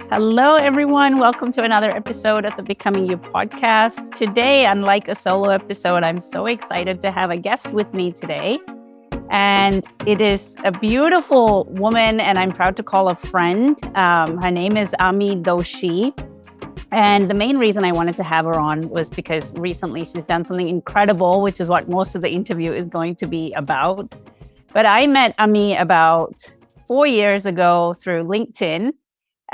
Hello, everyone. Welcome to another episode of the Becoming You podcast. Today, unlike a solo episode, I'm so excited to have a guest with me today. And it is a beautiful woman, and I'm proud to call a friend. Her name is Doshi. And the main reason I wanted to have her on was because recently she's done something incredible, which is what most of the interview is going to be about. But I met Ami about 4 years ago through LinkedIn.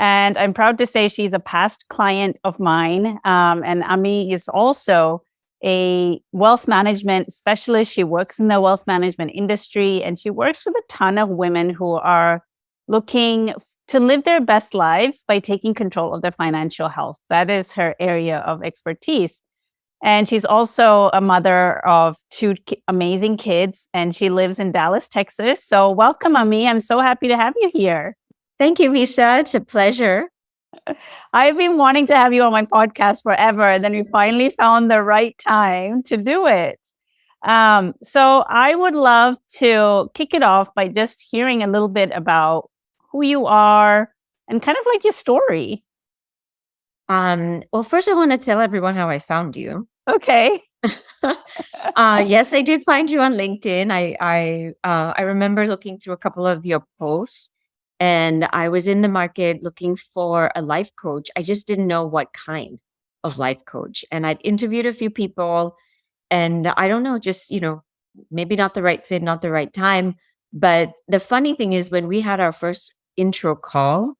And I'm proud to say she's a past client of mine. And Ami is also a wealth management specialist. She works in the wealth management industry, and she works with a ton of women who are looking to live their best lives by taking control of their financial health. That is her area of expertise. And she's also a mother of two amazing kids, and she lives in Dallas, Texas. So welcome, Ami. I'm so happy to have you here. Thank you, Risha. It's a pleasure. I've been wanting to have you on my podcast forever, and then we finally found the right time to do it. So I would love to kick it off by just hearing a little bit about who you are and kind of like your story. Well, first I want to tell everyone how I found you. Okay. Yes, I did find you on LinkedIn. I remember looking through a couple of your posts, and I was in the market looking for a life coach. I just didn't know what kind of life coach. And I'd interviewed a few people, and I don't know, just, maybe not the right fit, not the right time. But the funny thing is, when we had our first intro call,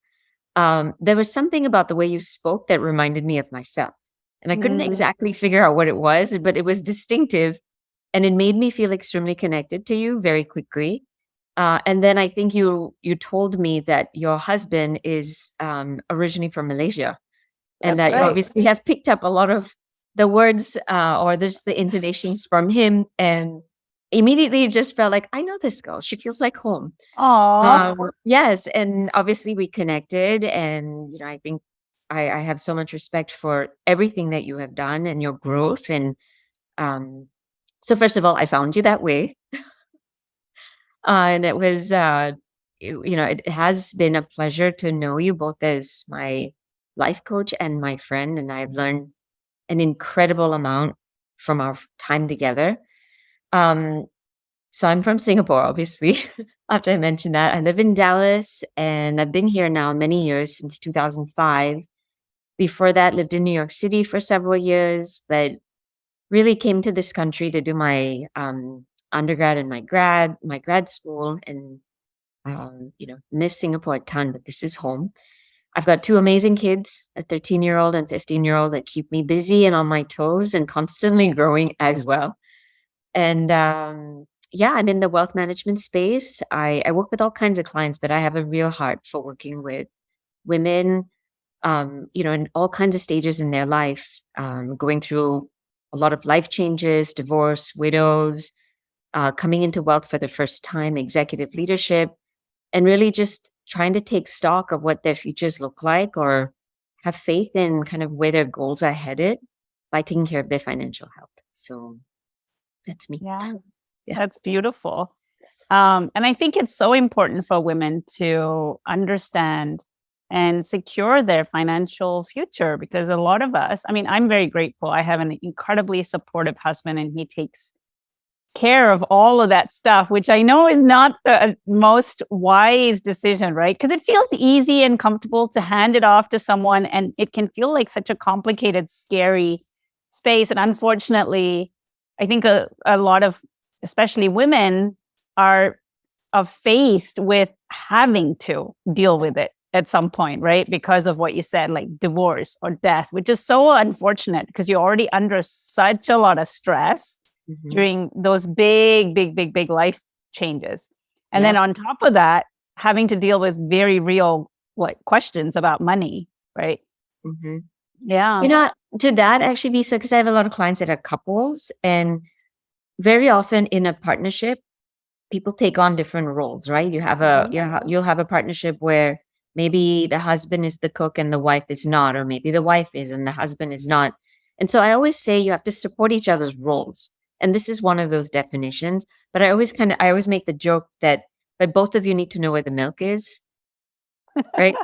there was something about the way you spoke that reminded me of myself. And I couldn't exactly figure out what it was, but it was distinctive. And it made me feel extremely connected to you very quickly. And then I think you told me that your husband is originally from Malaysia, and That's that you right. obviously have picked up a lot of the words or there's the intonations from him. And immediately it just felt like, I know this girl. She feels like home. Aww. Yes. And obviously we connected. And, I think I have so much respect for everything that you have done and your growth. And so, first of all, I found you that way. And it was, it has been a pleasure to know you both as my life coach and my friend. And I've learned an incredible amount from our time together. So I'm from Singapore, obviously. After I mentioned that, I live in Dallas, and I've been here now many years, since 2005. Before that, lived in New York City for several years, but really came to this country to do my undergrad and my grad school, and miss Singapore a ton, but this is home. I've got two amazing kids, a 13-year-old and 15-year-old, that keep me busy and on my toes and constantly growing as well. And I'm in the wealth management space. I work with all kinds of clients, but I have a real heart for working with women, in all kinds of stages in their life, going through a lot of life changes, divorce, widows, coming into wealth for the first time, executive leadership, and really just trying to take stock of what their futures look like, or have faith in kind of where their goals are headed by taking care of their financial health. So that's me. Yeah, Yeah. that's beautiful. And I think it's so important for women to understand and secure their financial future, because a lot of us, I'm very grateful. I have an incredibly supportive husband, and he takes care of all of that stuff, which I know is not the most wise decision, right? Because it feels easy and comfortable to hand it off to someone, and it can feel like such a complicated, scary space. And unfortunately, I think a lot of, especially women, are faced with having to deal with it at some point, right? Because of what you said, like divorce or death, which is so unfortunate, because you're already under such a lot of stress during those big life changes. And then on top of that, having to deal with very real questions about money, right? Mm-hmm. Yeah. To that actually, Lisa, because I have a lot of clients that are couples, and very often in a partnership, people take on different roles, right? You have you'll have a partnership where maybe the husband is the cook and the wife is not, or maybe the wife is and the husband is not. And so I always say you have to support each other's roles. And this is one of those definitions. But I always make the joke that, but both of you need to know where the milk is. right?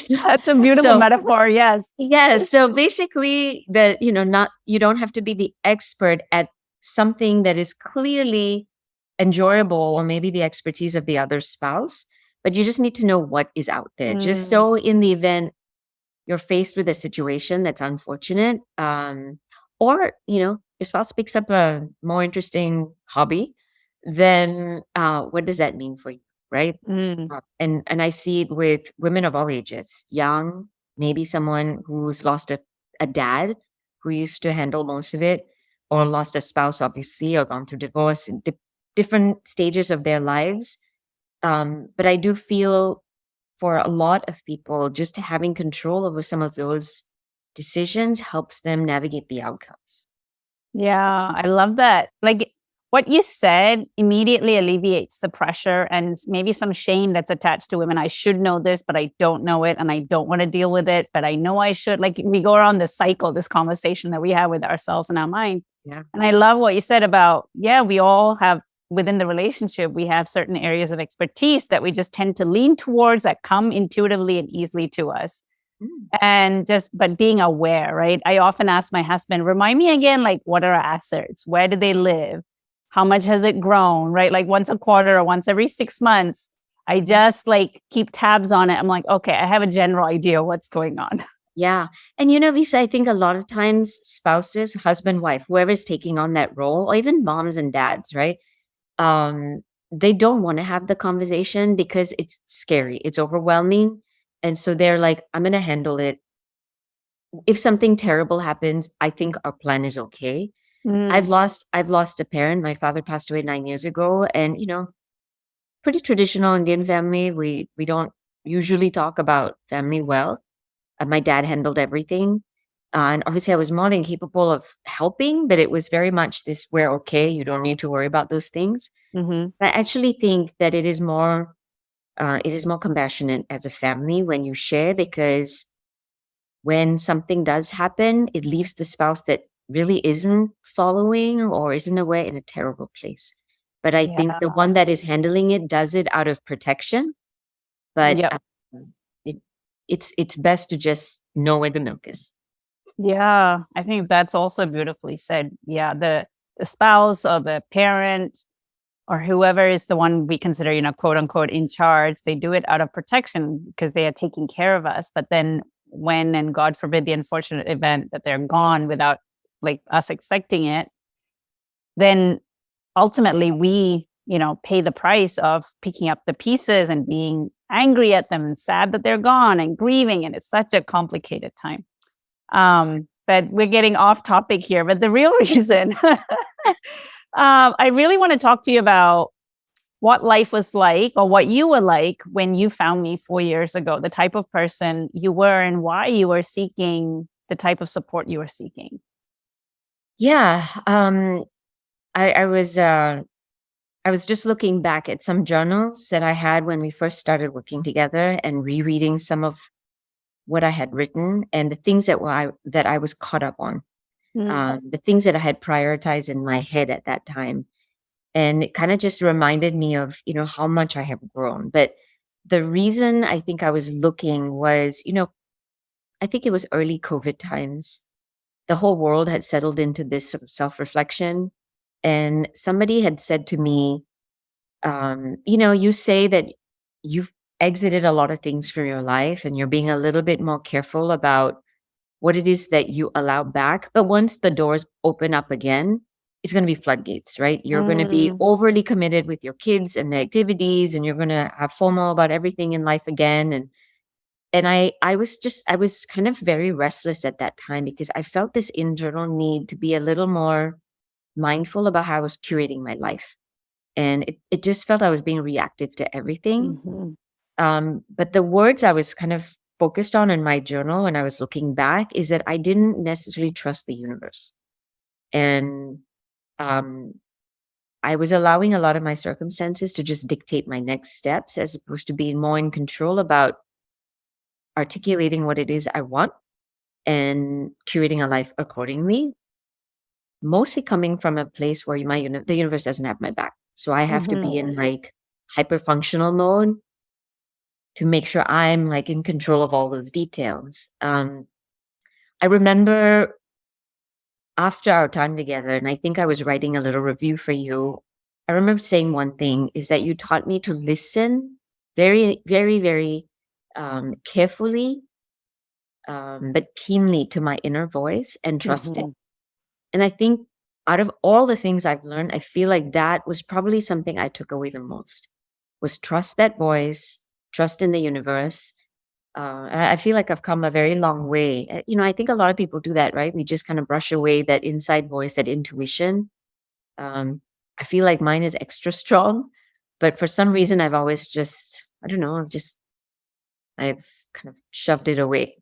That's a beautiful So metaphor. Yes. yeah, so basically that, not you don't have to be the expert at something that is clearly enjoyable or maybe the expertise of the other spouse, but you just need to know what is out there. Just Mm, so in the event you're faced with a situation that's unfortunate, or your spouse picks up a more interesting hobby, then what does that mean for you, right? mm, And I see it with women of all ages, young, maybe someone who's lost a dad who used to handle most of it, or lost a spouse, obviously, or gone through divorce, in different stages of their lives. But I do feel for a lot of people, just having control over some of those decisions helps them navigate the outcomes. yeah, I love that. Like what you said immediately alleviates the pressure and maybe some shame that's attached to women. I should know this, but I don't know it and I don't want to deal with it, but I know I should. Like we go around this cycle, this conversation that we have with ourselves and our mind. Yeah. And I love what you said about, yeah, we all have within the relationship, we have certain areas of expertise that we just tend to lean towards that come intuitively and easily to us. Mm. And just, but being aware, right? I often ask my husband, remind me again, like, what are our assets? Where do they live? How much has it grown, right? Like once a quarter or once every 6 months, I just like keep tabs on it. I'm like, okay, I have a general idea what's going on. Yeah. And Visa, I think a lot of times spouses, husband, wife, whoever's taking on that role, or even moms and dads, right? Um, they don't want to have the conversation because it's scary, it's overwhelming. And so they're like, I'm going to handle it. If something terrible happens, I think our plan is okay. Mm, I've lost a parent. My father passed away 9 years ago. And, pretty traditional Indian family. We don't usually talk about family well. My dad handled everything. And obviously, I was more than capable of helping, but it was very much this we're okay. You don't need to worry about those things. mm-hmm. I actually think that it is more compassionate as a family when you share, because when something does happen, it leaves the spouse that really isn't following or isn't aware in a terrible place. But I think Yeah. the one that is handling it does it out of protection. But Yep. it, it's best to just know where the milk is. Yeah. I think that's also beautifully said. Yeah. The spouse or the parent or whoever is the one we consider, quote unquote, in charge, they do it out of protection because they are taking care of us. But then when, and God forbid, the unfortunate event that they're gone without like us expecting it, then ultimately we, pay the price of picking up the pieces and being angry at them and sad that they're gone and grieving. And it's such a complicated time. But we're getting off topic here. But the real reason I really want to talk to you about what life was like or what you were like when you found me 4 years ago, the type of person you were and why you were seeking the type of support you were seeking. Yeah. I, I was uh, I was just looking back at some journals that I had when we first started working together and rereading some of what I had written and the things that I was caught up on, Mm, the things that I had prioritized in my head at that time. And it kind of just reminded me of, how much I have grown. But the reason I think I was looking was, I think it was early COVID times. The whole world had settled into this sort of self-reflection. And somebody had said to me, you say that you've exited a lot of things from your life and you're being a little bit more careful about what it is that you allow back. But once the doors open up again, it's going to be floodgates, right? You're going to be mm, overly committed with your kids and the activities, and you're going to have FOMO about everything in life again. And I was kind of very restless at that time because I felt this internal need to be a little more mindful about how I was curating my life. And it just felt I was being reactive to everything. mhm, But the words I was kind of focused on in my journal when I was looking back is that I didn't necessarily trust the universe. And um, I was allowing a lot of my circumstances to just dictate my next steps as opposed to being more in control about articulating what it is I want and curating a life accordingly. Mostly coming from a place where the universe doesn't have my back. So I have to mhm. be in like hyper functional mode to make sure I'm like in control of all those details. I remember after our time together, and I think I was writing a little review for you. I remember saying one thing is that you taught me to listen very, very, very carefully, but keenly to my inner voice and trust it. Mhm. And I think out of all the things I've learned, I feel like that was probably something I took away the most was trust that voice, trust in the universe. I feel like I've come a very long way. I think a lot of people do that, right? We just kind of brush away that inside voice, that intuition. Um, I feel like mine is extra strong, but for some reason, I've always just, I don't know, I've kind of shoved it away.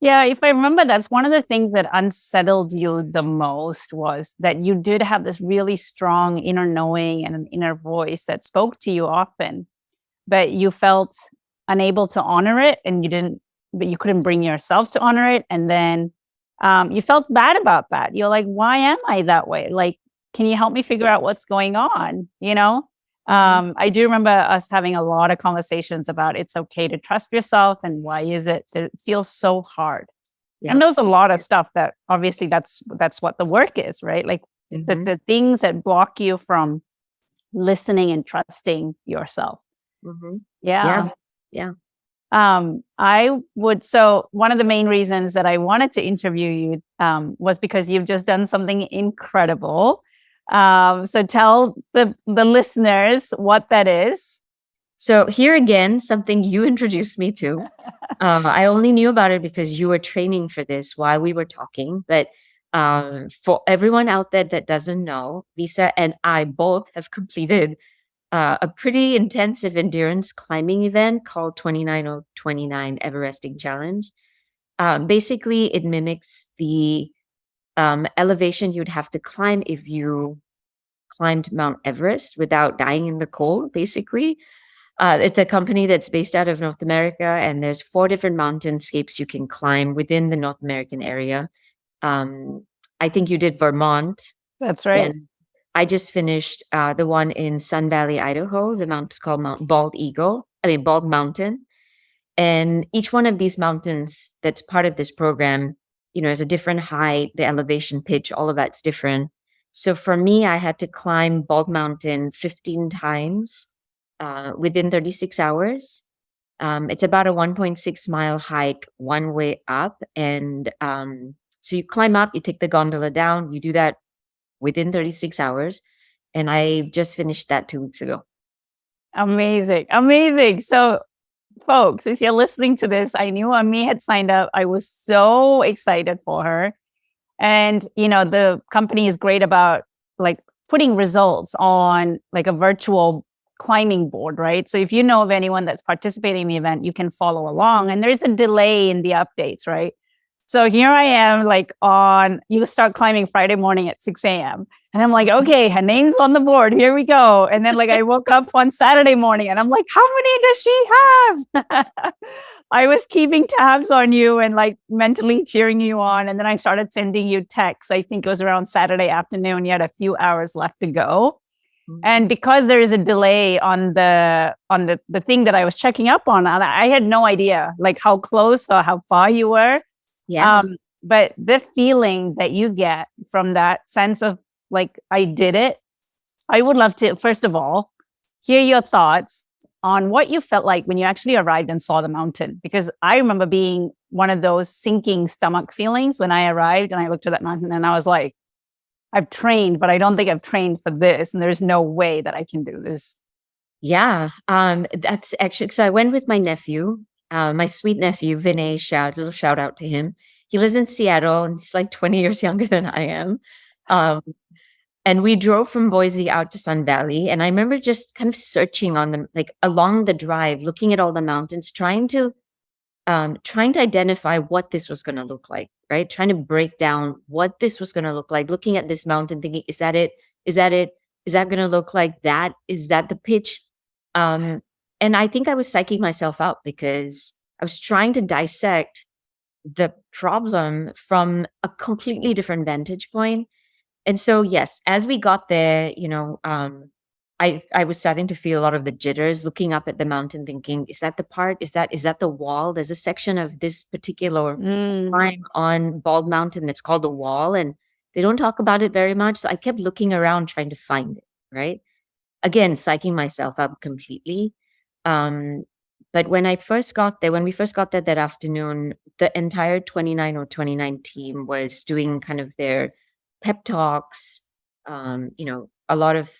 Yeah, if I remember, that's one of the things that unsettled you the most was that you did have this really strong inner knowing and an inner voice that spoke to you often, but you felt unable to honor it and but you couldn't bring yourself to honor it. And then you felt bad about that. You're like, why am I that way? Like, can you help me figure out what's going on? Mhm. I do remember us having a lot of conversations about it's okay to trust yourself and why is it feels so hard. And Yeah. there's a lot of stuff that obviously that's what the work is, right? Like Hmm. the things that block you from listening and trusting yourself. Hmm. Yeah. Yeah. Yeah. So one of the main reasons that I wanted to interview you was because you've just done something incredible. So tell the listeners what that is. So here again, something you introduced me to. I only knew about it because you were training for this while we were talking. But for everyone out there that doesn't know, Visa and I both have completed a pretty intensive endurance climbing event called 29 Everesting Challenge. Basically, it mimics the elevation you'd have to climb if you climbed Mount Everest without dying in the cold, basically. It's a company that's based out of North America, and there's 4 different mountainscapes you can climb within the North American area. Um, I think you did Vermont, That's right. and I just finished the one in Sun Valley, Idaho. The mountain's called Mount Bald Mountain. And each one of these mountains that's part of this program, is a different height, the elevation pitch, all of that's different. So for me, I had to climb Bald Mountain 15 times within 36 hours. It's about a 1.6 mile hike one way up. And so you climb up, you take the gondola down, you do that within 36 hours. And I just finished that 2 weeks ago. Amazing. Amazing. So folks, if you're listening to this, I knew Ami had signed up. I was so excited for her. And, the company is great about like putting results on like a virtual climbing board, right? So if you know of anyone that's participating in the event, you can follow along. And there's a delay in the updates, right? So here I am, like you start climbing Friday morning at 6 a.m. And I'm like, okay, her name's on the board. Here we go. And then like I woke up on Saturday morning and I'm like, how many does she have? I was keeping tabs on you and like mentally cheering you on. And then I started sending you texts. I think it was around Saturday afternoon. You had a few hours left to go. Mhm. And because there is a delay on the thing that I was checking up on, I had no idea like how close or how far you were. Yeah. But the feeling that you get from that sense of like, I did it, I would love to, first of all, hear your thoughts on what you felt like when you actually arrived and saw the mountain. Because I remember being one of those sinking stomach feelings when I arrived and I looked at that mountain and I was like, I've trained, but I don't think I've trained for this. And there's no way that I can do this. Yeah, that's actually so I went with my nephew, my sweet nephew, Vinay, little shout out to him. He lives in Seattle and he's like 20 years younger than I am. Um, and we drove from Boise out to Sun Valley. And I remember just kind of searching on them, like along the drive, looking at all the mountains, trying to identify what this was going to look like, right? Trying to break down what this was going to look like, looking at this mountain, thinking, is that it? Is that it? Is that going to look like that? Is that the pitch? Um, and I think I was psyching myself out because I was trying to dissect the problem from a completely different vantage point. And so, yes, as we got there, I was starting to feel a lot of the jitters, looking up at the mountain, thinking, is that the part? Is that the wall? There's a section of this particular Mm. climb on Bald Mountain that's called the wall, and they don't talk about it very much. So I kept looking around trying to find it, right? Again, psyching myself up completely. Um, but when we first got there that afternoon, the entire 29 team was doing kind of their pep talks, a lot of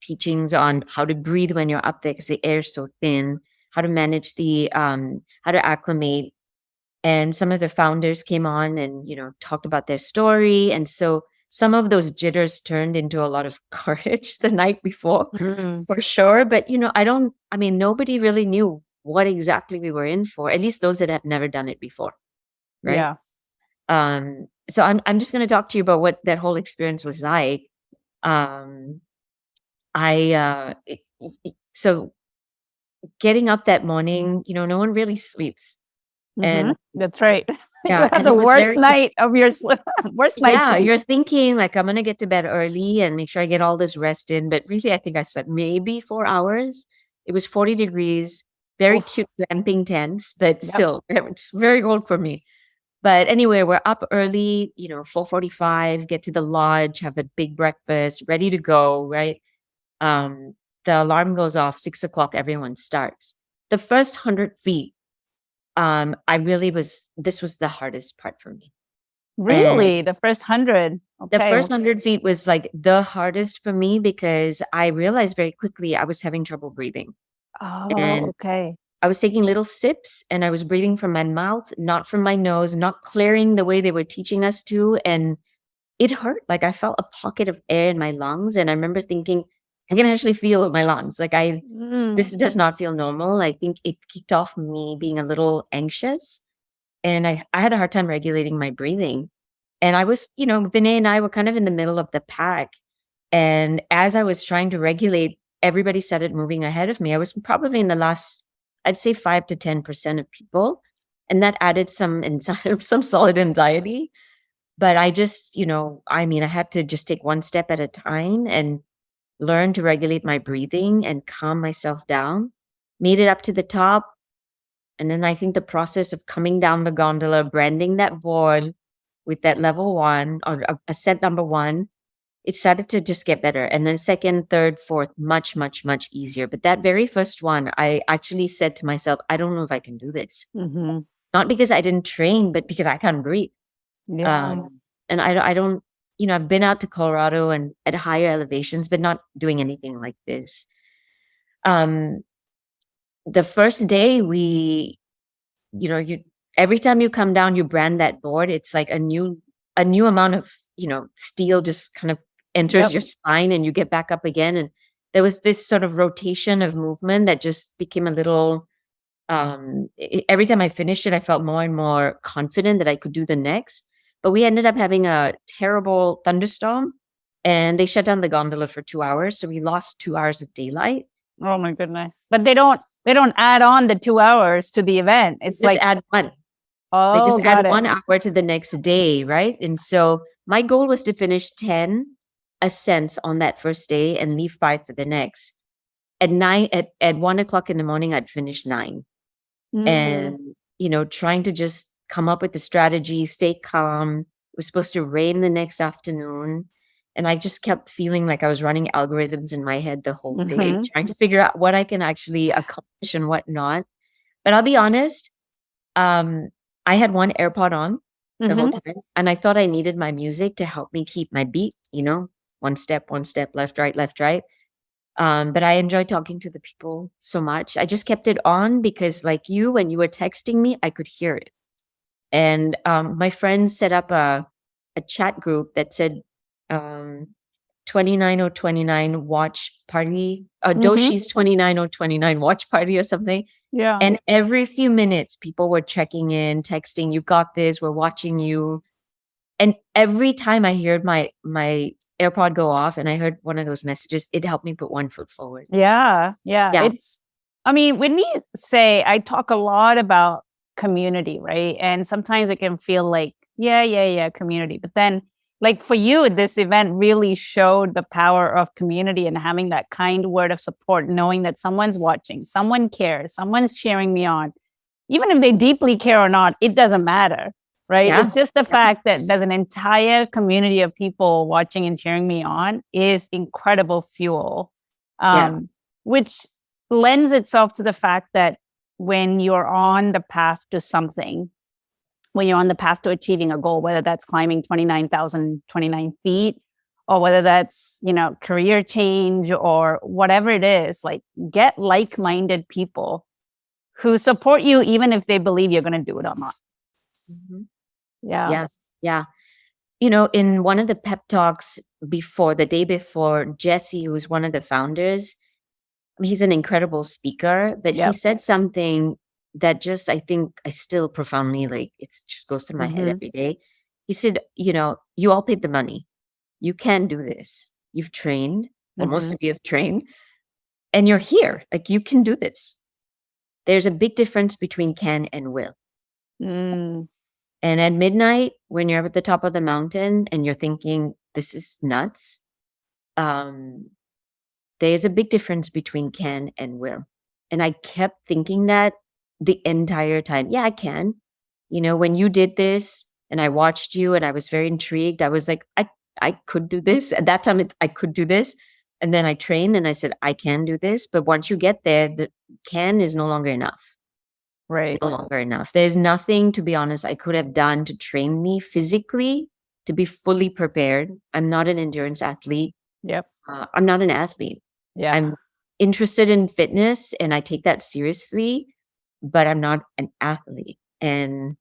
teachings on how to breathe when you're up there because the air is so thin, how to manage how to acclimate. And some of the founders came on and, talked about their story. And so some of those jitters turned into a lot of courage the night before, Mm. for sure. But, nobody really knew what exactly we were in for, at least those that have never done it before. Right. Yeah. So I'm just going to talk to you about what that whole experience was like. Um, so getting up that morning, no one really sleeps. And That's right. You yeah, have and the it was worst very, night of your worst night's yeah, sleep. you're thinking like, I'm going to get to bed early and make sure I get all this rest in. But really, I think I slept maybe 4 hours. It was 40 degrees, very Oof. cute glamping tents, but Yep. still, it's very cold for me. But anyway, we're up early, 4:45, get to the lodge, have a big breakfast, ready to go, right? Um, the alarm goes off, 6 o'clock, everyone starts. The first 100 feet, this was the hardest part for me. And Really? The first 100? the Okay. first 100 feet was like the hardest for me because I realized very quickly I was having trouble breathing. Oh, And okay. I was taking little sips and I was breathing from my mouth, not from my nose, not clearing the way they were teaching us to. And it hurt. Like I felt a pocket of air in my lungs. And I remember thinking, I can actually feel my lungs. This Mm. does not feel normal. I think it kicked off me being a little anxious. And I had a hard time regulating my breathing. And I was, Vinay and I were kind of in the middle of the pack. And as I was trying to regulate, everybody started moving ahead of me. I was probably in the last, I'd say 5 to 10% of people. And that added some solid anxiety. But I just, I had to just take one step at a time and learn to regulate my breathing and calm myself down. Made it up to the top. And then I think the process of coming down the gondola, branding that board with that level one or ascent number one, it started to just get better. And then second, third, fourth, much, much, much easier. But that very first one, I actually said to myself, I don't know if I can do this. Mm-hmm. Not because I didn't train, but because I can't breathe. Yeah. And I don't, I've been out to Colorado and at higher elevations, but not doing anything like this. The first day you every time you come down, you brand that board. It's like a new amount of, steel just kind of enters Yep. your spine and you get back up again. And there was this sort of rotation of movement that just became a little, every time I finished it, I felt more and more confident that I could do the next. But we ended up having a terrible thunderstorm and they shut down the gondola for 2 hours. So we lost 2 hours of daylight. Oh my goodness. But they don't add on the 2 hours to the event. It's Just like, add one. They oh, just got add it. 1 hour to the next day, right? And so my goal was to finish 10 ascents on that first day and leave 5 for the next. At 1 o'clock in the morning, I'd finish 9. Mhm. And, trying to just come up with the strategy, stay calm. It was supposed to rain the next afternoon. And I just kept feeling like I was running algorithms in my head the whole day, Mhm. trying to figure out what I can actually accomplish and what not. But I'll be honest, I had one AirPod on the whole Mhm. time, and I thought I needed my music to help me keep my beat, one step, left, right, left, right. But I enjoyed talking to the people so much. I just kept it on because, like you, when you were texting me, I could hear it. And my friends set up a chat group that said um, 29029 watch party, Mhm. Doshi's 29029 watch party or something. Yeah. And every few minutes, people were checking in, texting, "You got this, we're watching you." And every time I heard my AirPod go off and I heard one of those messages, it helped me put one foot forward. Yeah. Yeah. Yeah. When we say, I talk a lot about community, right? And sometimes it can feel like, yeah, community. But then like for you, this event really showed the power of community and having that kind word of support, knowing that someone's watching, someone cares, someone's cheering me on. Even if they deeply care or not, it doesn't matter, right? Yeah. It's just the Yeah. fact that there's an entire community of people watching and cheering me on is incredible fuel, Yeah. which lends itself to the fact that when you're on the path to something, when you're on the path to achieving a goal, whether that's climbing 29,029 feet or whether that's, career change or whatever it is, like get like-minded people who support you, even if they believe you're going to do it or not. Mhm. Yeah. Yeah. Yeah. In one of the pep talks the day before, Jesse, who's one of the founders, he's an incredible speaker, but he Yep. said something that just, I think I still profoundly it just goes through my head Mhm. every day. He said, you all paid the money. You can do this. You've trained, or most Mhm. of you have trained, and you're here. Like, you can do this. There's a big difference between can and will. Mm. And at midnight, when you're at the top of the mountain and you're thinking, this is nuts, um, there's a big difference between can and will. And I kept thinking that the entire time. Yeah, I can. When you did this and I watched you and I was very intrigued, I was like, I could do this. At that time, I could do this. And then I trained and I said, I can do this. But once you get there, the can is no longer enough. Right. No longer enough. There's nothing, to be honest, I could have done to train me physically to be fully prepared. I'm not an endurance athlete. Yep. I'm not an athlete. Yeah. I'm interested in fitness and I take that seriously, but I'm not an athlete. And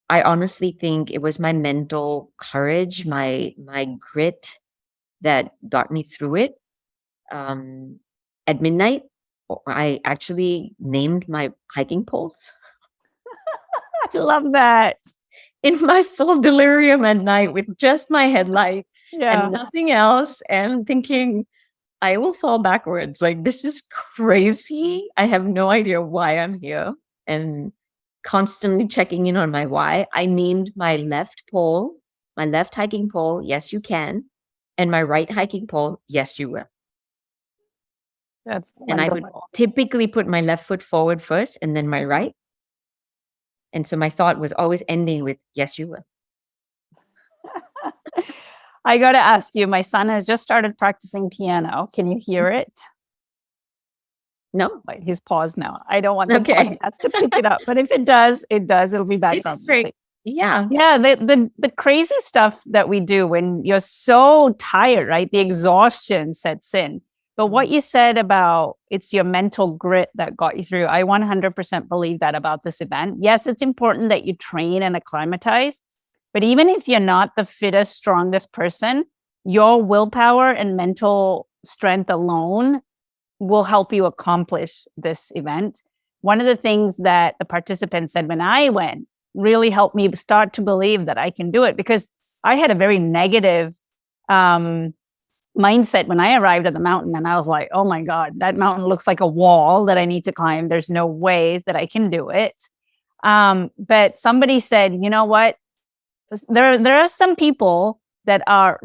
I honestly think it was my mental courage, my grit that got me through it. Um, at midnight, I actually named my hiking poles. I love that. In my full delirium at night with just my headlight and Yeah. nothing else, and thinking, I will fall backwards. Like, this is crazy. I have no idea why I'm here. And constantly checking in on my why. I named my left pole, my left hiking pole, yes, you can. And my right hiking pole, yes, you will. That's And I would wonderful. typically put my left foot forward first and then my right. And so my thought was always ending with, yes, you will. I got to ask you, my son has just started practicing piano. Can you hear it? No? Like he's paused now. I don't want the Okay. podcast to pick it up, but if it does, it does. It'll be background It's music. great. Yeah. Yeah, the crazy stuff that we do when you're so tired, right? The exhaustion sets in. But what you said about it's your mental grit that got you through, I 100% believe that about this event. Yes, it's important that you train and acclimatize, but even if you're not the fittest, strongest person, your willpower and mental strength alone will help you accomplish this event. One of the things that the participants said when I went really helped me start to believe that I can do it, because I had a very negative mindset when I arrived at the mountain, and I was like, oh my God, that mountain looks like a wall that I need to climb. There's no way that I can do it. But somebody said, you know what? There are some people that are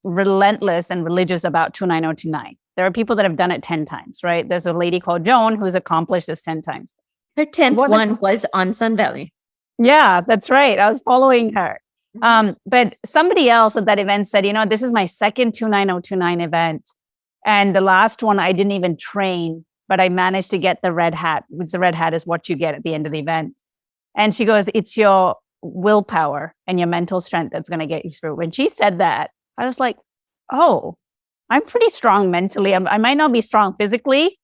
relentless and religious about 29029. There are people that have done it 10 times, right? There's a lady called Joan who's accomplished this 10 times. Her 10th one was on Sun Valley. Yeah, that's right. I was following her. But somebody else at that event said, this is my second 29029 event. And the last one, I didn't even train, but I managed to get the red hat, which the red hat is what you get at the end of the event. And she goes, it's your willpower and your mental strength that's going to get you through. When she said that, I was like, oh, I'm pretty strong mentally. I might not be strong physically,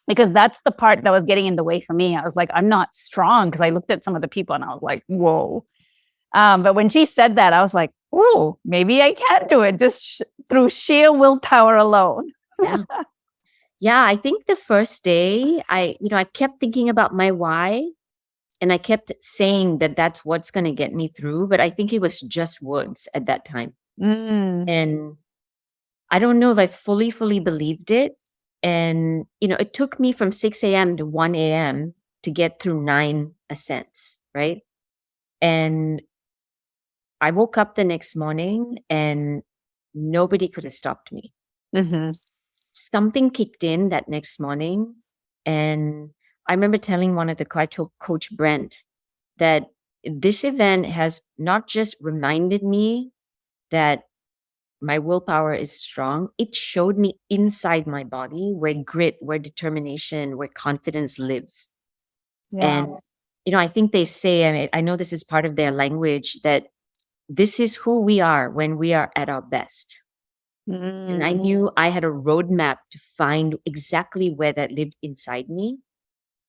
because that's the part that was getting in the way for me. I was like, I'm not strong, because I looked at some of the people and I was like, whoa. But when she said that, I was like, oh, maybe I can do it just through sheer willpower alone. Yeah. Yeah, I think the first day I kept thinking about my why, and I kept saying that that's what's going to get me through, but I think it was just words at that time. And I don't know if I fully believed it. And, it took me from 6 a.m. to 1 a.m. to get through 9 ascents, right? And I woke up the next morning and nobody could have stopped me. Mm-hmm. Something kicked in that next morning. And I remember telling one of the coach Brent that this event has not just reminded me that my willpower is strong, it showed me inside my body where grit, where determination, where confidence lives. Yeah. And, I think they say, and I know this is part of their language, that this is who we are when we are at our best. And I Mm. knew I had a roadmap to find exactly where that lived inside me,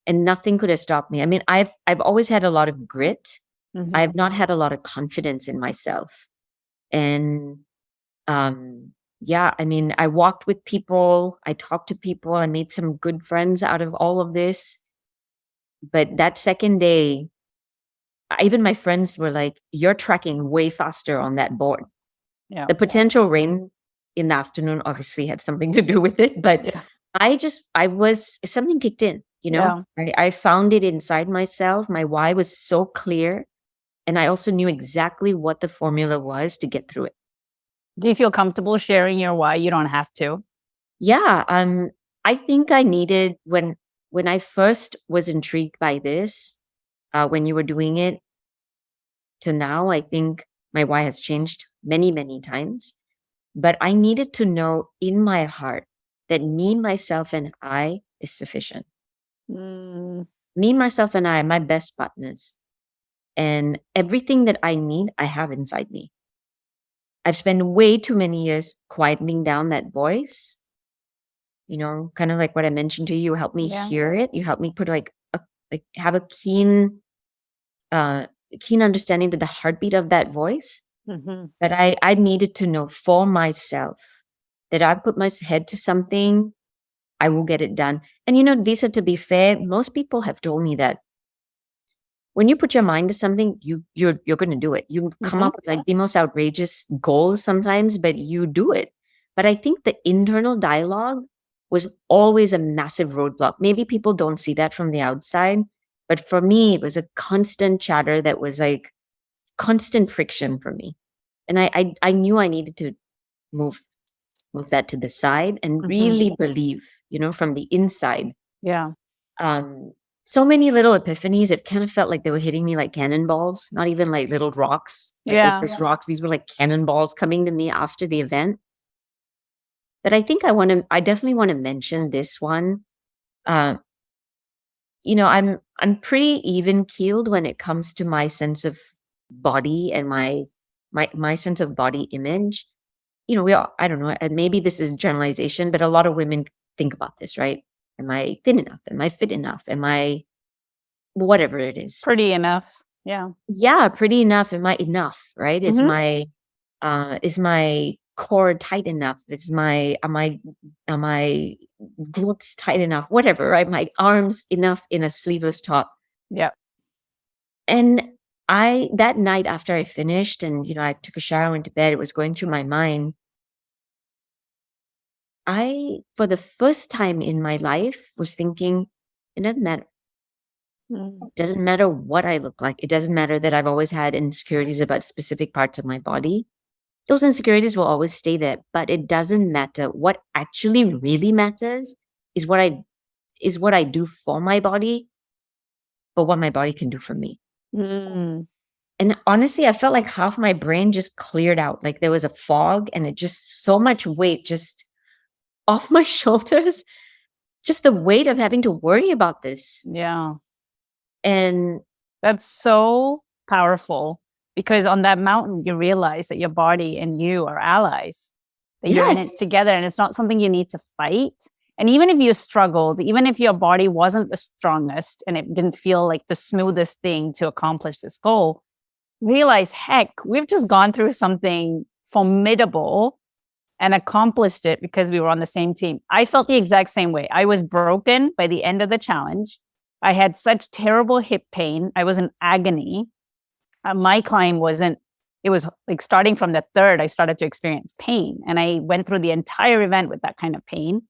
and nothing could have stopped me. I mean, I've always had a lot of grit. Mm-hmm. I've not had a lot of confidence in myself. And yeah, I mean, I walked with people, I talked to people, I made some good friends out of all of this. But that second day, even my friends were like, "You're tracking way faster on that board." Yeah. The potential rain in the afternoon obviously had something to do with it, but Yeah. something kicked in, Yeah. I found it inside myself. My why was so clear. And I also knew exactly what the formula was to get through it. Do you feel comfortable sharing your why? You don't have to. Yeah. I think I needed when I first was intrigued by this, when you were doing it to now, I think my why has changed many, many times. But I needed to know in my heart that me, myself, and I is sufficient. Mm. Me, myself, and I are my best partners. And everything that I need, I have inside me. I've spent way too many years quietening down that voice, kind of like what I mentioned to you. You help me Yeah. hear it. You help me put have a keen understanding to the heartbeat of that voice. Mm-hmm. But I needed to know for myself that I put my head to something, I will get it done. And Lisa, to be fair, most people have told me that when you put your mind to something, you're going to do it. You come Mm-hmm. up with like the most outrageous goals sometimes, but you do it. But I think the internal dialogue was always a massive roadblock. Maybe people don't see that from the outside, but for me, it was a constant chatter that was like constant friction for me. And I knew I needed to move that to the side and Mm-hmm. really believe, from the inside. Yeah. Um, so many little epiphanies. It kind of felt like they were hitting me like cannonballs, not even like little rocks, like Yeah. Oprah's rocks. These were like cannonballs coming to me after the event. But I think I definitely want to mention this one. Uh, I'm pretty even keeled when it comes to my sense of body and my sense of body image. We all, I don't know, and maybe this is generalization, but a lot of women think about this, right? Am I thin enough? Am I fit enough? Am I whatever it is? Pretty enough. Yeah. Yeah, pretty enough. Am I enough? Right? Mm-hmm. Is my core tight enough? Am my glutes tight enough? Whatever, right? My arms enough in a sleeveless top. Yeah. And that night after I finished and, I took a shower, went to bed, it was going through my mind. For the first time in my life, was thinking, it doesn't matter. Mm. It doesn't matter what I look like. It doesn't matter that I've always had insecurities about specific parts of my body. Those insecurities will always stay there, but it doesn't matter. What actually really matters is what I do for my body, but what my body can do for me. Mm. And honestly, I felt like half my brain just cleared out. Like there was a fog and it just so much weight just off my shoulders. Just the weight of having to worry about this. Yeah. And That's so powerful because on that mountain, you realize that your body and you are allies, that you're in it yes, together and it's not something you need to fight. And even if you struggled, even if your body wasn't the strongest and it didn't feel like the smoothest thing to accomplish this goal, realize, heck, we've just gone through something formidable and accomplished it because we were on the same team. I felt the exact same way. I was broken by the end of the challenge. I had such terrible hip pain. I was in agony. My climb wasn't, it was like starting from the third, I started to experience pain. And I went through the entire event with that kind of pain.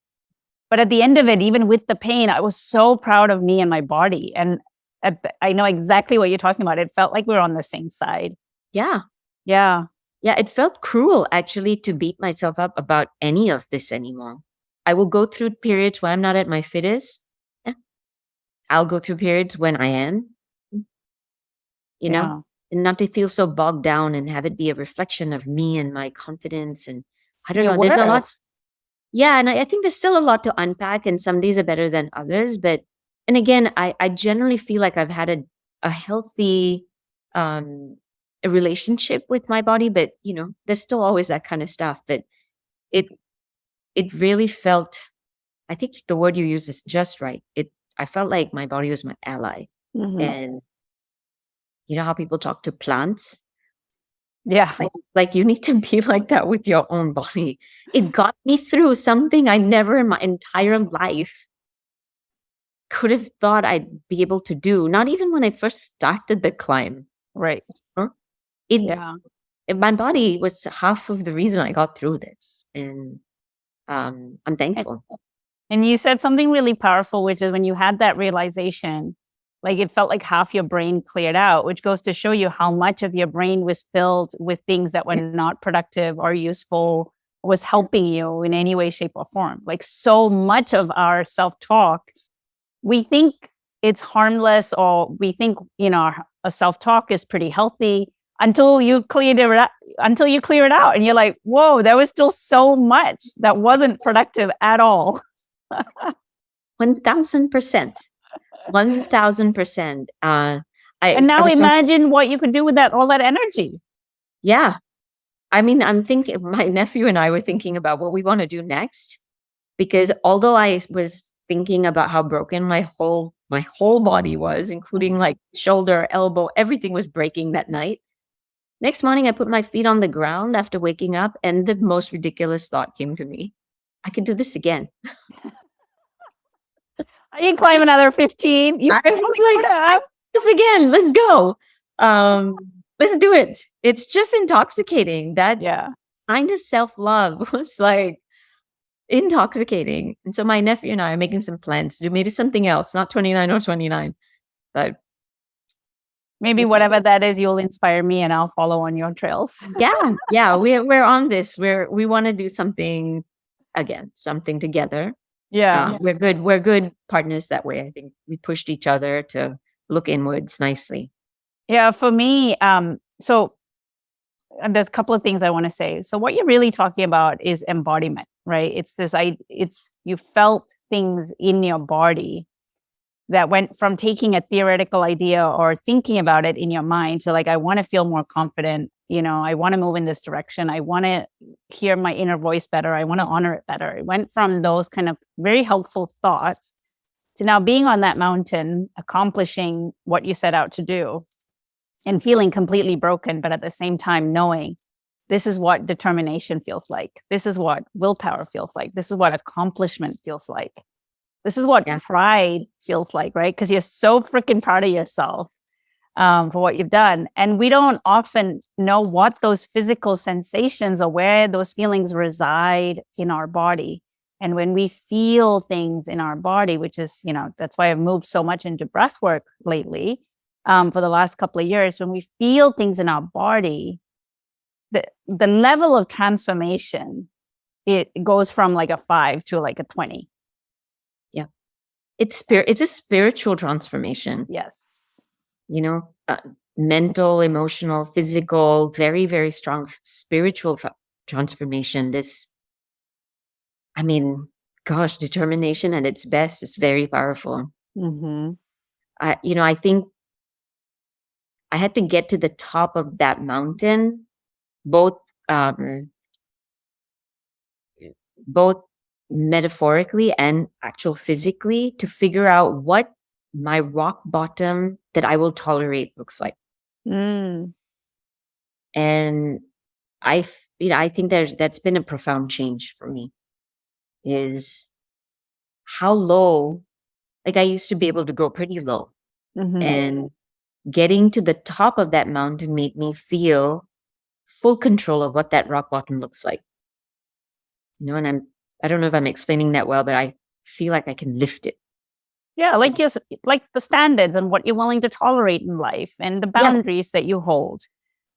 But at the end of it, even with the pain, I was so proud of me and my body. And I know exactly what you're talking about. It felt like we were on the same side. yeah. Yeah. Yeah, it felt cruel actually to beat myself up about any of this anymore. I will go through periods when I'm not at my fittest. Yeah. I'll go through periods when I am, you know, Yeah. and not to feel so bogged down and have it be a reflection of me and my confidence. And I don't Your know, there's a lot. worth. Yeah, and I think there's still a lot to unpack, and some days are better than others. But, and again, I generally feel like I've had a healthy um, a relationship with my body, but there's still always that kind of stuff. But it it really felt. I think the word you use is just right. I felt like my body was my ally, Hmm. and you know how people talk to plants. Yeah. Like you need to be like that with your own body. It got me through something I never in my entire life could have thought I'd be able to do, not even when I first started the climb. Right. Huh? It, Yeah. my body was half of the reason I got through this, and I'm And, thankful. and you said something really powerful, which is when you had that realization, like it felt like half your brain cleared out, which goes to show you how much of your brain was filled with things that were Yeah, not productive or useful, was helping you in any way, shape, or form. Like so much of our self talk, we think it's harmless, or we think, a self talk is pretty healthy until you clear it out and you're like, whoa, there was still so much that wasn't productive at all. 1000%, 1000%. And I now was talking. imagine what you could do with all that energy. Yeah, I mean, I'm thinking. My nephew and I were thinking about what we want to do next, because although I was thinking about how broken my whole body was, including like shoulder, elbow, everything was breaking that night. Next morning, I put my feet on the ground after waking up, and the most ridiculous thought came to me: I can do this again. I can climb another 15. You I was probably could like, I have. can do this again. Let's go. Um, let's do it. It's just intoxicating. That Yeah. kind of self love was like intoxicating. And so my nephew and I are making some plans to do maybe something else, not 29 or 29, but Maybe we'll see. whatever that is, you'll inspire me and I'll follow on your trails. Yeah, we're on this. We want to do something again, something together. Yeah. We're good partners that way. I think we pushed each other to look inwards nicely. Yeah. For me, so and there's a couple of things I want to say. So what you're really talking about is embodiment, right? It's you felt things in your body that went from taking a theoretical idea or thinking about it in your mind to like, I want to feel more confident. I want to move in this direction. I want to hear my inner voice better. I want to honor it better. It went from those kind of very helpful thoughts to now being on that mountain, accomplishing what you set out to do and feeling completely broken, but at the same time knowing this is what determination feels like. This is what willpower feels like. This is what accomplishment feels like. This is what Yeah. pride feels like, right? Because you're so freaking proud of yourself for what you've done. And we don't often know what those physical sensations or where those feelings reside in our body. And when we feel things in our body, which is, that's why I've moved so much into breath work lately for the last couple of years, when we feel things in our body, the level of transformation, it goes from like a 5 to like a 20. Yeah. It's a spiritual transformation, Yes. mental, emotional, physical, very, very strong spiritual transformation. I mean, gosh, determination at its best is very powerful. Mm-hmm. I think I had to get to the top of that mountain, both um, both metaphorically and actual physically, to figure out what my rock bottom that I will tolerate looks like. Mm. And I think that's been a profound change for me, is how low. Like I used to be able to go pretty low, Mm-hmm. and getting to the top of that mountain made me feel full control of what that rock bottom looks like. And I don't know if I'm explaining that well, but I feel like I can lift it. Yeah, like the standards and what you're willing to tolerate in life and the Yeah, boundaries that you hold.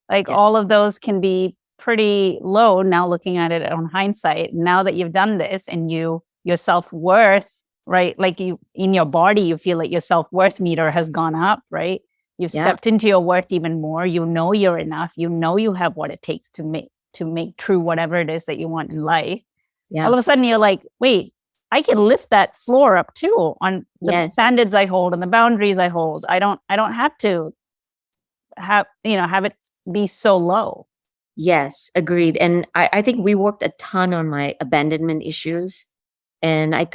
Like all Yes. of those can be pretty low now looking at it on hindsight. Now that you've done this and your self-worth, right? Like you in your body, you feel like your self-worth meter has gone up, right? You've Yeah. stepped into your worth even more. You know you're enough. You know you have what it takes to make true whatever it is that you want in life. All Yeah. of a sudden you're like, wait, I can lift that floor up too on the Yes. standards I hold and the boundaries I hold. I don't have to have it be so low. Yes. Agreed. And I think we worked a ton on my abandonment issues. And I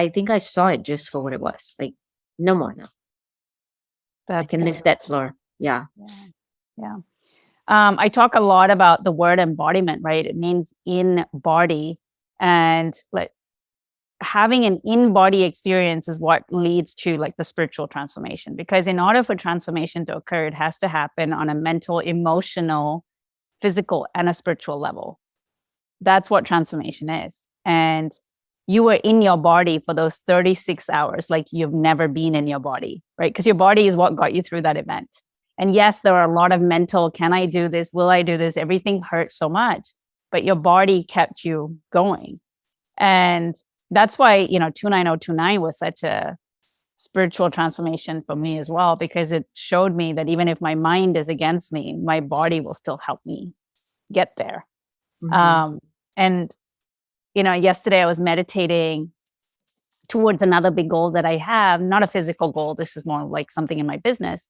think I saw it just for what it was. Like, no more now. I That's can lift that floor. Yeah. yeah. Yeah. I talk a lot about the word embodiment, right? It means in body. And like having an in body experience is what leads to like the spiritual transformation. Because in order for transformation to occur, it has to happen on a mental, emotional, physical, and a spiritual level. That's what transformation is. And you were in your body for those 36 hours like you've never been in your body, right? Because your body is what got you through that event. And yes, there are a lot of mental, can I do this? Will I do this? Everything hurts so much, but your body kept you going. And that's why, 29029 was such a spiritual transformation for me as well, because it showed me that even if my mind is against me, my body will still help me get there. Hmm. And yesterday I was meditating towards another big goal that I have, not a physical goal. This is more like something in my business.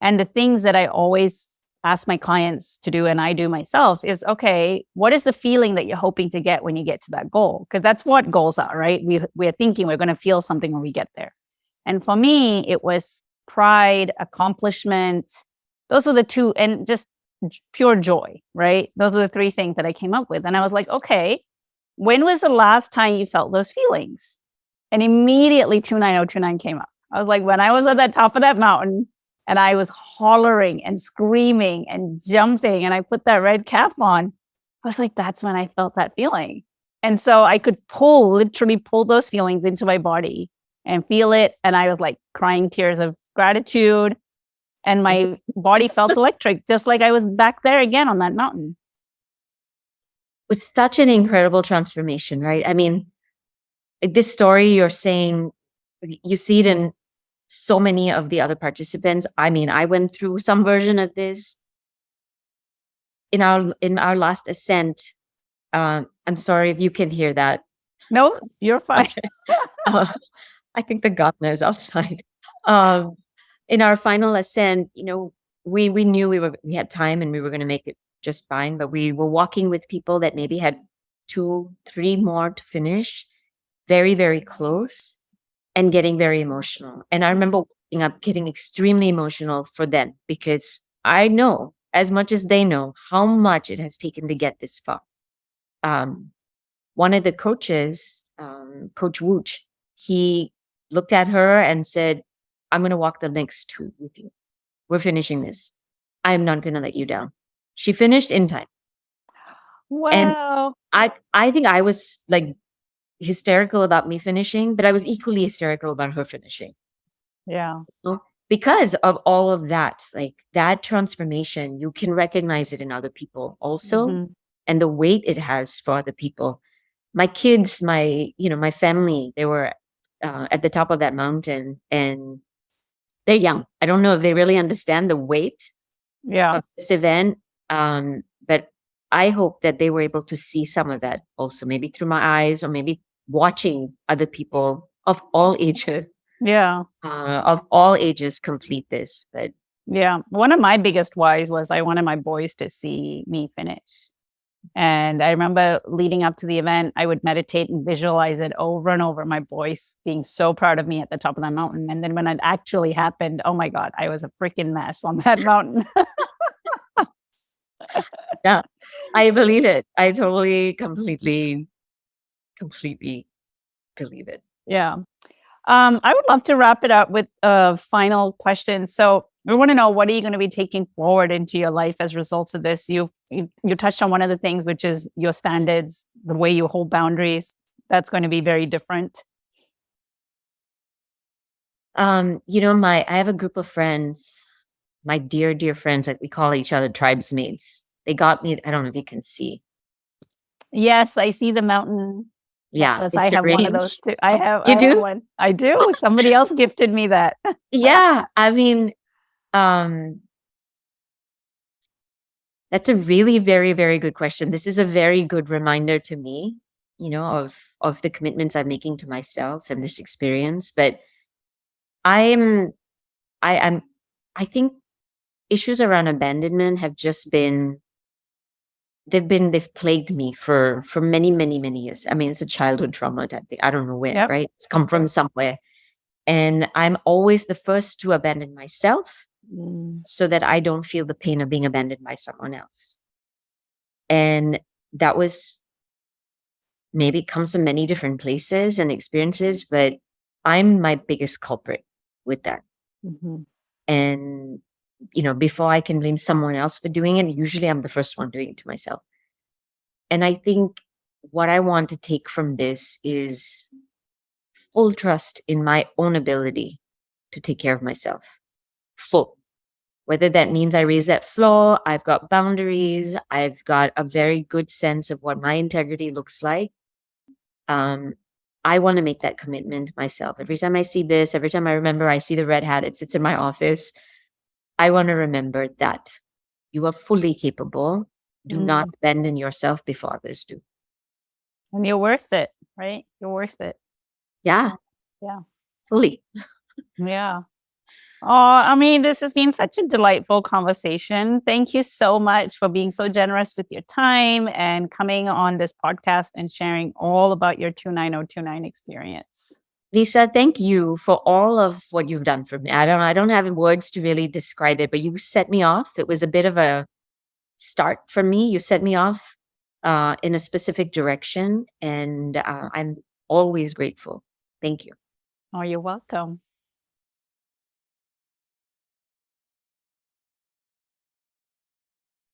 And the things that I always ask my clients to do and I do myself is, okay, what is the feeling that you're hoping to get when you get to that goal? Because that's what goals are, right? We're thinking we're going to feel something when we get there. And for me, it was pride, accomplishment. Those were the two, and just pure joy, right? Those are the three things that I came up with. And I was like, okay, when was the last time you felt those feelings? And immediately 29029 came up. I was like, when I was at the top of that mountain and I was hollering and screaming and jumping and I put that red cap on, I was like, that's when I felt that feeling. And so I could literally pull those feelings into my body and feel it. And I was like crying tears of gratitude. And my body felt electric, just like I was back there again on that mountain. It's such an incredible transformation, right? I mean, this story you're saying, you see it in so many of the other participants. I mean, I went through some version of this in our last ascent. I'm sorry if you can hear that. No, you're fine. Okay. Uh, I think the gardener is outside. Um, in our final ascent, we knew we had time and we were going to make it just fine. But we were walking with people that maybe had 2, 3 more to finish, very, very close, and getting very emotional. And I remember walking up, getting extremely emotional for them because I know as much as they know how much it has taken to get this far. One of the coaches, Coach Wooch, he looked at her and said, I'm going to walk the next 2 with you. We're finishing this. I'm not going to let you down. She finished in time. And Wow. I think I was like hysterical about me finishing, but I was equally hysterical about her finishing. Yeah. Because of all of that, like that transformation, you can recognize it in other people also, Mm-hmm. and the weight it has for other people. My kids, my family, they were at the top of that mountain, and they're young. I don't know if they really understand the weight Yeah. of this event, but I hope that they were able to see some of that also, maybe through my eyes, or maybe watching other people of all ages Yeah. complete this. But Yeah. One of my biggest whys was I wanted my boys to see me finish. And I remember leading up to the event, I would meditate and visualize it over and over, my boys being so proud of me at the top of that mountain. And then when it actually happened, oh my God, I was a freaking mess on that mountain. yeah, I believe it. I totally, completely believe it. Yeah. I would love to wrap it up with a final question. So we want to know, what are you going to be taking forward into your life as a result of this? You touched on one of the things, which is your standards, the way you hold boundaries. That's going to be very different. I have a group of friends my dear, dear friends, like we call each other tribesmates. They got me. I don't know if you can see. Yes, I see the mountain Yeah, necklace. I it's a have one of those range. too. I have You I have do? one. I do. Somebody else gifted me that. Yeah. I mean, um, that's a really very, very good question. This is a very good reminder to me, of the commitments I'm making to myself and this experience. But I'm I am I think issues around abandonment have just been they've plagued me for many, many, many years. I mean, it's a childhood trauma type thing. I don't know where, Yep. right? It's come from somewhere. And I'm always the first to abandon myself Mm. so that I don't feel the pain of being abandoned by someone else. And that was maybe comes from many different places and experiences, but I'm my biggest culprit with that. Mhm. And, before I can blame someone else for doing it, usually I'm the first one doing it to myself. And I think what I want to take from this is full trust in my own ability to take care of myself. Full. Whether that means I raise that floor, I've got boundaries, I've got a very good sense of what my integrity looks like. I want to make that commitment myself. Every time I see this, every time I remember I see the red hat, it sits in my office. I want to remember that you are fully capable. Do not Mm. abandon yourself before others do. And you're worth it, right? You're worth it. Yeah, Yeah. fully. Yeah. Oh, I mean, this has been such a delightful conversation. Thank you so much for being so generous with your time and coming on this podcast and sharing all about your 29029 experience. Lisa, thank you for all of what you've done for me. I don't have words to really describe it, but you set me off. It was a bit of a start for me. You set me off in a specific direction, and I'm always grateful. Thank you. Oh, you're welcome.